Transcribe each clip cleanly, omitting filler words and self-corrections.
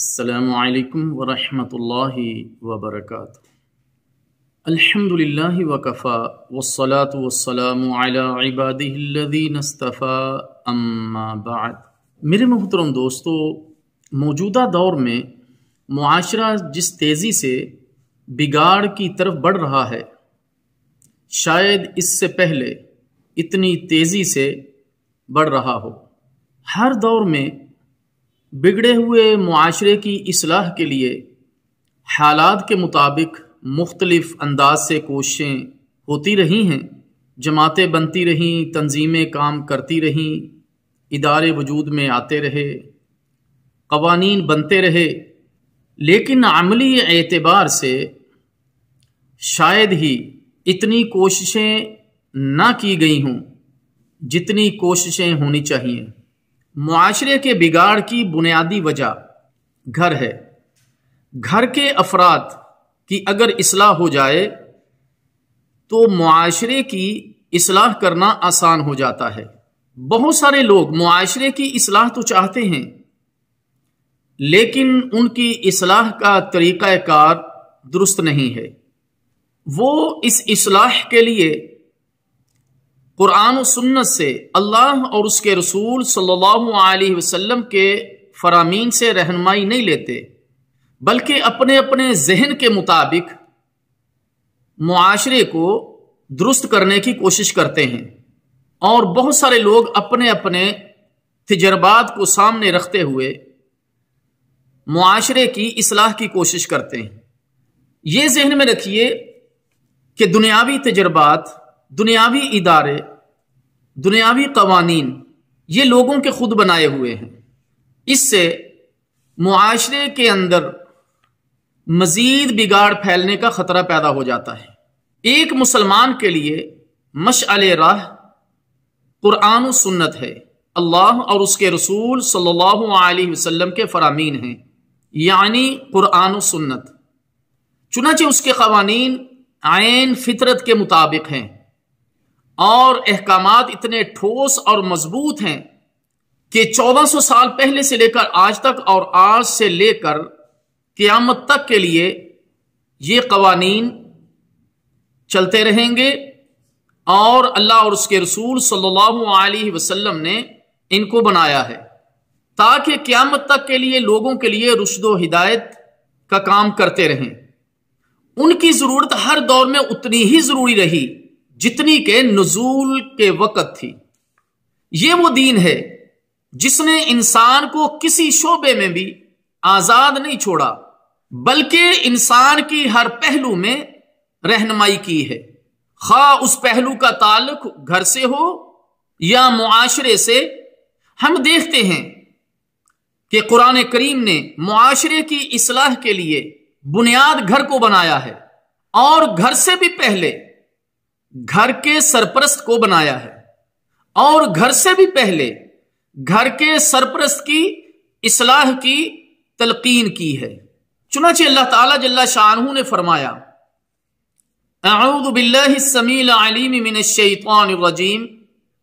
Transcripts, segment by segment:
السلام علیکم ورحمۃ اللہ وبرکاتہ۔ الحمدللہ وکفی والصلاة والسلام علی عبادہ الذین اصطفی اما بعد۔ میرے محترم دوستو، موجودہ دور میں معاشرہ جس تیزی سے بگاڑ کی طرف بڑھ رہا ہے، شاید اس سے پہلے اتنی تیزی سے بڑھ رہا ہو۔ ہر دور میں بگڑے ہوئے معاشرے کی اصلاح کے لیے حالات کے مطابق مختلف انداز سے کوششیں ہوتی رہی ہیں، جماعتیں بنتی رہیں، تنظیمیں کام کرتی رہیں، ادارے وجود میں آتے رہے، قوانین بنتے رہے، لیکن عملی اعتبار سے شاید ہی اتنی کوششیں نہ کی گئی ہوں جتنی کوششیں ہونی چاہیے۔ معاشرے کے بگاڑ کی بنیادی وجہ گھر ہے۔ گھر کے افراد کی اگر اصلاح ہو جائے تو معاشرے کی اصلاح کرنا آسان ہو جاتا ہے۔ بہت سارے لوگ معاشرے کی اصلاح تو چاہتے ہیں، لیکن ان کی اصلاح کا طریقہ کار درست نہیں ہے۔ وہ اس اصلاح کے لیے قرآن و سنت سے، اللہ اور اس کے رسول صلی اللہ علیہ وسلم کے فرامین سے رہنمائی نہیں لیتے، بلکہ اپنے اپنے ذہن کے مطابق معاشرے کو درست کرنے کی کوشش کرتے ہیں، اور بہت سارے لوگ اپنے اپنے تجربات کو سامنے رکھتے ہوئے معاشرے کی اصلاح کی کوشش کرتے ہیں۔ یہ ذہن میں رکھیے کہ دنیاوی تجربات، دنیاوی ادارے، دنیاوی قوانین یہ لوگوں کے خود بنائے ہوئے ہیں۔ اس سے معاشرے کے اندر مزید بگاڑ پھیلنے کا خطرہ پیدا ہو جاتا ہے۔ ایک مسلمان کے لیے مشعل راہ قرآن و سنت ہے، اللہ اور اس کے رسول صلی اللہ علیہ وسلم کے فرامین ہیں، یعنی قرآن و سنت۔ چنانچہ اس کے قوانین عین فطرت کے مطابق ہیں، اور احکامات اتنے ٹھوس اور مضبوط ہیں کہ 1400 سال پہلے سے لے کر آج تک، اور آج سے لے کر قیامت تک کے لیے یہ قوانین چلتے رہیں گے، اور اللہ اور اس کے رسول صلی اللہ علیہ وسلم نے ان کو بنایا ہے تاکہ قیامت تک کے لیے لوگوں کے لیے رشد و ہدایت کا کام کرتے رہیں۔ ان کی ضرورت ہر دور میں اتنی ہی ضروری رہی جتنی کہ نزول کے وقت تھی۔ یہ وہ دین ہے جس نے انسان کو کسی شعبے میں بھی آزاد نہیں چھوڑا، بلکہ انسان کی ہر پہلو میں رہنمائی کی ہے، خواہ اس پہلو کا تعلق گھر سے ہو یا معاشرے سے۔ ہم دیکھتے ہیں کہ قرآن کریم نے معاشرے کی اصلاح کے لیے بنیاد گھر کو بنایا ہے، اور گھر سے بھی پہلے گھر کے سرپرست کو بنایا ہے، اور گھر سے بھی پہلے گھر کے سرپرست کی اصلاح کی تلقین کی ہے۔ چنانچہ اللہ تعالی جل شانہ نے فرمایا، اعوذ باللہ السمیع العلیم من الشیطان الرجیم،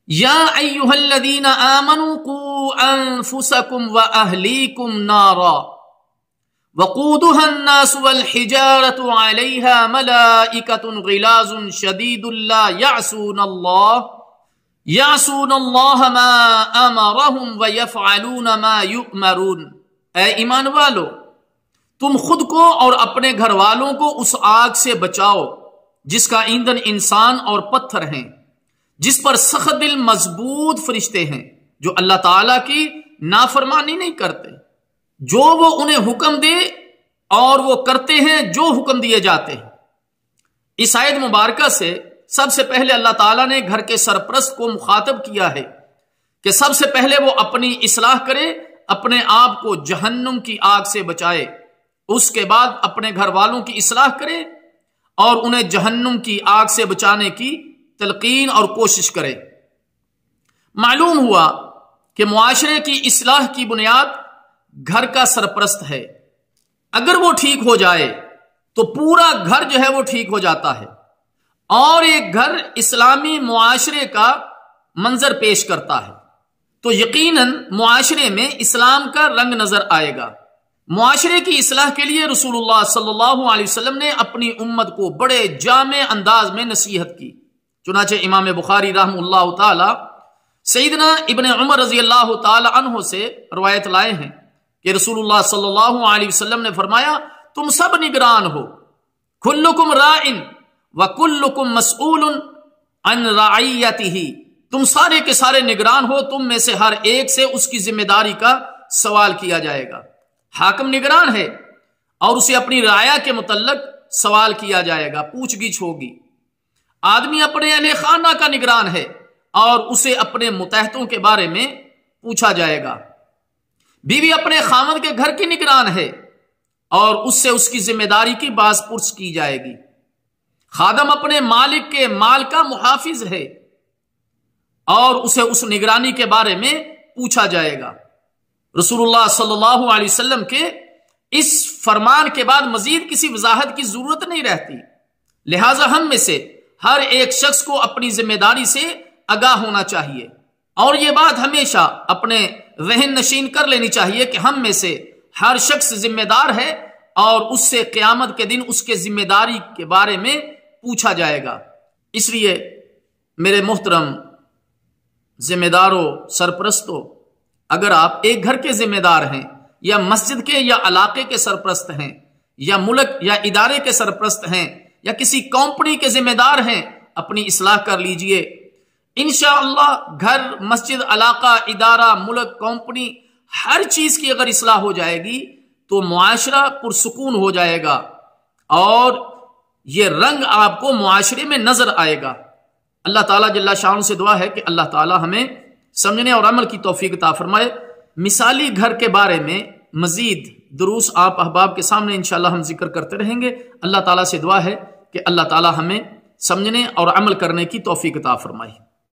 یا ایھا الذین آمنوا قوا انفسکم واہلیکم نارا وقودها الناس والحجارة عليها ملائكة غلاظ شديد لا يعصون الله ما أمرهم ويفعلون ما يؤمرون۔ اے ایمان والو، تم خود کو اور اپنے گھر والوں کو اس آگ سے بچاؤ جس کا ایندھن انسان اور پتھر ہیں، جس پر سخت دل مضبوط فرشتے ہیں جو اللہ تعالیٰ کی نافرمانی نہیں کرتے، جو وہ انہیں حکم دے اور وہ کرتے ہیں جو حکم دیے جاتے ہیں۔ اس آیت مبارکہ سے سب سے پہلے اللہ تعالیٰ نے گھر کے سرپرست کو مخاطب کیا ہے کہ سب سے پہلے وہ اپنی اصلاح کرے، اپنے آپ کو جہنم کی آگ سے بچائے، اس کے بعد اپنے گھر والوں کی اصلاح کرے اور انہیں جہنم کی آگ سے بچانے کی تلقین اور کوشش کرے۔ معلوم ہوا کہ معاشرے کی اصلاح کی بنیاد گھر کا سرپرست ہے۔ اگر وہ ٹھیک ہو جائے تو پورا گھر جو ہے وہ ٹھیک ہو جاتا ہے، اور ایک گھر اسلامی معاشرے کا منظر پیش کرتا ہے تو یقیناً معاشرے میں اسلام کا رنگ نظر آئے گا۔ معاشرے کی اصلاح کے لیے رسول اللہ صلی اللہ علیہ وسلم نے اپنی امت کو بڑے جامع انداز میں نصیحت کی۔ چنانچہ امام بخاری رحم اللہ تعالی سیدنا ابن عمر رضی اللہ تعالی عنہ سے روایت لائے ہیں کہ رسول اللہ صلی اللہ علیہ وسلم نے فرمایا، تم سب نگران ہو، کلکم راعٍ وکلکم مسئول عن رعیتہ، تم سارے کے سارے نگران ہو، تم میں سے ہر ایک سے اس کی ذمہ داری کا سوال کیا جائے گا۔ حاکم نگران ہے اور اسے اپنی رعایا کے متعلق سوال کیا جائے گا، پوچھ گچھ ہوگی۔ آدمی اپنے اہل خانہ کا نگران ہے اور اسے اپنے متحدوں کے بارے میں پوچھا جائے گا۔ بیوی اپنے خاوند کے گھر کی نگران ہے اور اس سے اس کی ذمہ داری کی باز پرس کی جائے گی۔ خادم اپنے مالک کے مال کا محافظ ہے اور اسے اس نگرانی کے بارے میں پوچھا جائے گا۔ رسول اللہ صلی اللہ علیہ وسلم کے اس فرمان کے بعد مزید کسی وضاحت کی ضرورت نہیں رہتی، لہذا ہم میں سے ہر ایک شخص کو اپنی ذمہ داری سے آگاہ ہونا چاہیے، اور یہ بات ہمیشہ اپنے ذہن نشین کر لینی چاہیے کہ ہم میں سے ہر شخص ذمہ دار ہے اور اس سے قیامت کے دن اس کے ذمہ داری کے بارے میں پوچھا جائے گا۔ اس لیے میرے محترم ذمہ داروں، سرپرستوں، اگر آپ ایک گھر کے ذمہ دار ہیں یا مسجد کے یا علاقے کے سرپرست ہیں یا ملک یا ادارے کے سرپرست ہیں یا کسی کمپنی کے ذمہ دار ہیں، اپنی اصلاح کر لیجئے۔ انشاءاللہ گھر، مسجد، علاقہ، ادارہ، ملک، کمپنی، ہر چیز کی اگر اصلاح ہو جائے گی تو معاشرہ پرسکون ہو جائے گا اور یہ رنگ آپ کو معاشرے میں نظر آئے گا۔ اللہ تعالیٰ جل شانہ سے دعا ہے کہ اللہ تعالیٰ ہمیں سمجھنے اور عمل کی توفیق عطا فرمائے۔ مثالی گھر کے بارے میں مزید دروس آپ احباب کے سامنے انشاءاللہ ہم ذکر کرتے رہیں گے۔ اللہ تعالیٰ سے دعا ہے کہ اللہ تعالیٰ ہمیں سمجھنے اور عمل کرنے کی توفیق عطا فرمائے۔